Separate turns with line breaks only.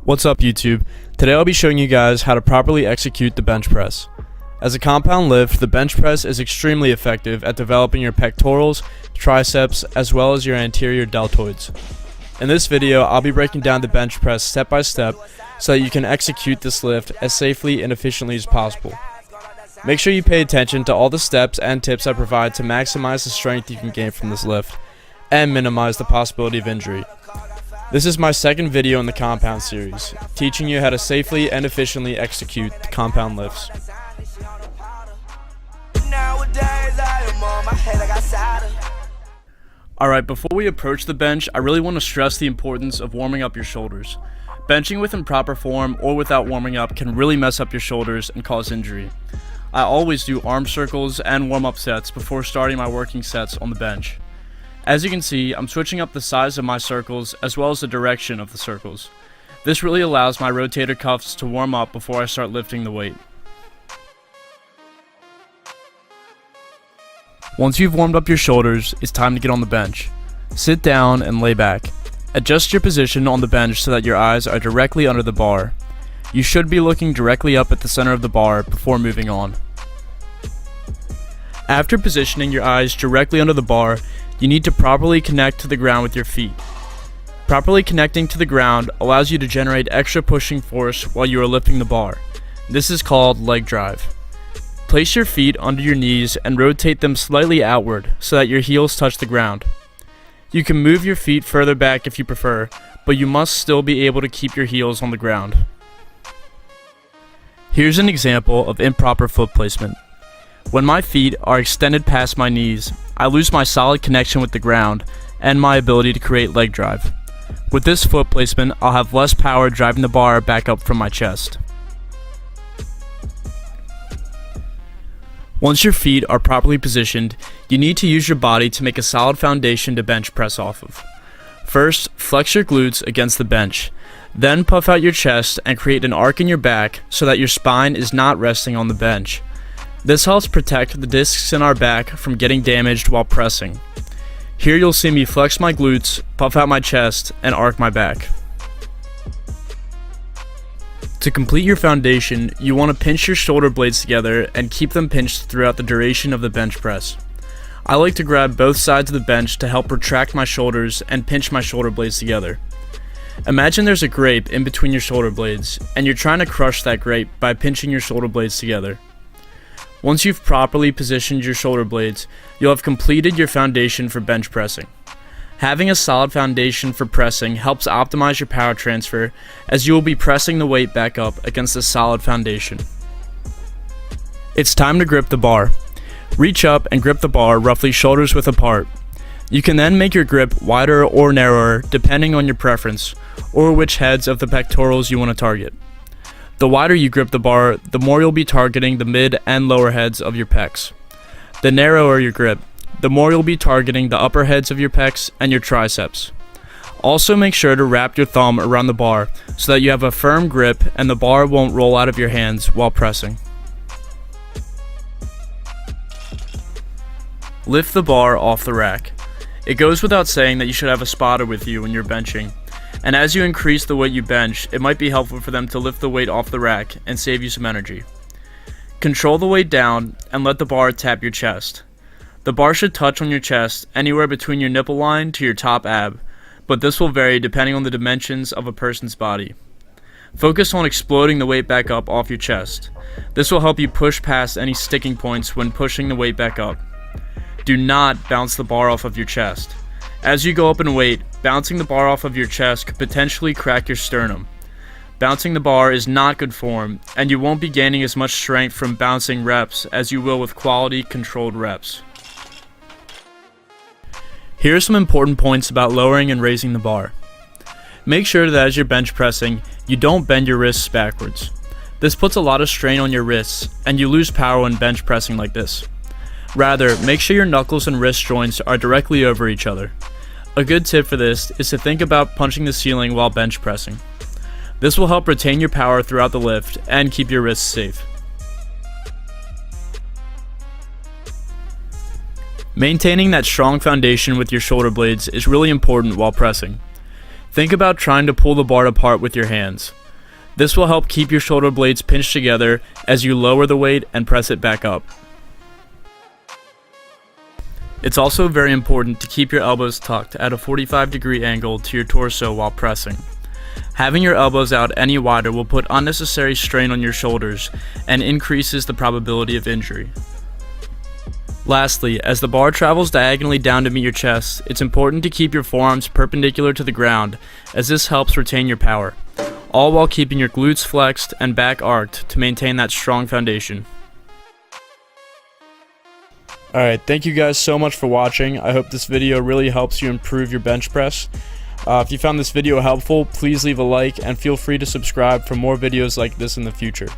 What's up YouTube? Today I'll be showing you guys how to properly execute the bench press. As a compound lift, the bench press is extremely effective at developing your pectorals, triceps, as well as your anterior deltoids. In this video, I'll be breaking down the bench press step by step so that you can execute this lift as safely and efficiently as possible. Make sure you pay attention to all the steps and tips I provide to maximize the strength you can gain from this lift and minimize the possibility of injury. This is my second video in the compound series, teaching you how to safely and efficiently execute the compound lifts. Alright, before we approach the bench, I really want to stress the importance of warming up your shoulders. Benching with improper form or without warming up can really mess up your shoulders and cause injury. I always do arm circles and warm-up sets before starting my working sets on the bench. As you can see, I'm switching up the size of my circles as well as the direction of the circles. This really allows my rotator cuffs to warm up before I start lifting the weight. Once you've warmed up your shoulders, it's time to get on the bench. Sit down and lay back. Adjust your position on the bench so that your eyes are directly under the bar. You should be looking directly up at the center of the bar before moving on. After positioning your eyes directly under the bar, you need to properly connect to the ground with your feet. Properly connecting to the ground allows you to generate extra pushing force while you are lifting the bar. This is called leg drive. Place your feet under your knees and rotate them slightly outward so that your heels touch the ground. You can move your feet further back if you prefer, but you must still be able to keep your heels on the ground. Here's an example of improper foot placement. When my feet are extended past my knees, I lose my solid connection with the ground and my ability to create leg drive. With this foot placement, I'll have less power driving the bar back up from my chest. Once your feet are properly positioned, you need to use your body to make a solid foundation to bench press off of. First, flex your glutes against the bench. Then puff out your chest and create an arc in your back so that your spine is not resting on the bench. This helps protect the discs in our back from getting damaged while pressing. Here you'll see me flex my glutes, puff out my chest, and arc my back. To complete your foundation, you want to pinch your shoulder blades together and keep them pinched throughout the duration of the bench press. I like to grab both sides of the bench to help retract my shoulders and pinch my shoulder blades together. Imagine there's a grape in between your shoulder blades, and you're trying to crush that grape by pinching your shoulder blades together. Once you've properly positioned your shoulder blades, you'll have completed your foundation for bench pressing. Having a solid foundation for pressing helps optimize your power transfer, as you will be pressing the weight back up against a solid foundation. It's time to grip the bar. Reach up and grip the bar roughly shoulders width apart. You can then make your grip wider or narrower depending on your preference, or which heads of the pectorals you want to target. The wider you grip the bar, the more you'll be targeting the mid and lower heads of your pecs. The narrower your grip, the more you'll be targeting the upper heads of your pecs and your triceps. Also make sure to wrap your thumb around the bar so that you have a firm grip and the bar won't roll out of your hands while pressing. Lift the bar off the rack. It goes without saying that you should have a spotter with you when you're benching. And as you increase the weight you bench, it might be helpful for them to lift the weight off the rack and save you some energy. Control the weight down and let the bar tap your chest. The bar should touch on your chest anywhere between your nipple line to your top ab, but this will vary depending on the dimensions of a person's body. Focus on exploding the weight back up off your chest. This will help you push past any sticking points when pushing the weight back up. Do not bounce the bar off of your chest. As you go up in weight, bouncing the bar off of your chest could potentially crack your sternum. Bouncing the bar is not good form, and you won't be gaining as much strength from bouncing reps as you will with quality controlled reps. Here are some important points about lowering and raising the bar. Make sure that as you're bench pressing, you don't bend your wrists backwards. This puts a lot of strain on your wrists, and you lose power when bench pressing like this. Rather, make sure your knuckles and wrist joints are directly over each other. A good tip for this is to think about punching the ceiling while bench pressing. This will help retain your power throughout the lift and keep your wrists safe. Maintaining that strong foundation with your shoulder blades is really important while pressing. Think about trying to pull the bar apart with your hands. This will help keep your shoulder blades pinched together as you lower the weight and press it back up. It's also very important to keep your elbows tucked at a 45-degree angle to your torso while pressing. Having your elbows out any wider will put unnecessary strain on your shoulders and increases the probability of injury. Lastly, as the bar travels diagonally down to meet your chest, it's important to keep your forearms perpendicular to the ground, as this helps retain your power, all while keeping your glutes flexed and back arched to maintain that strong foundation. Alright, thank you guys so much for watching. I hope this video really helps you improve your bench press. If you found this video helpful, please leave a like and feel free to subscribe for more videos like this in the future.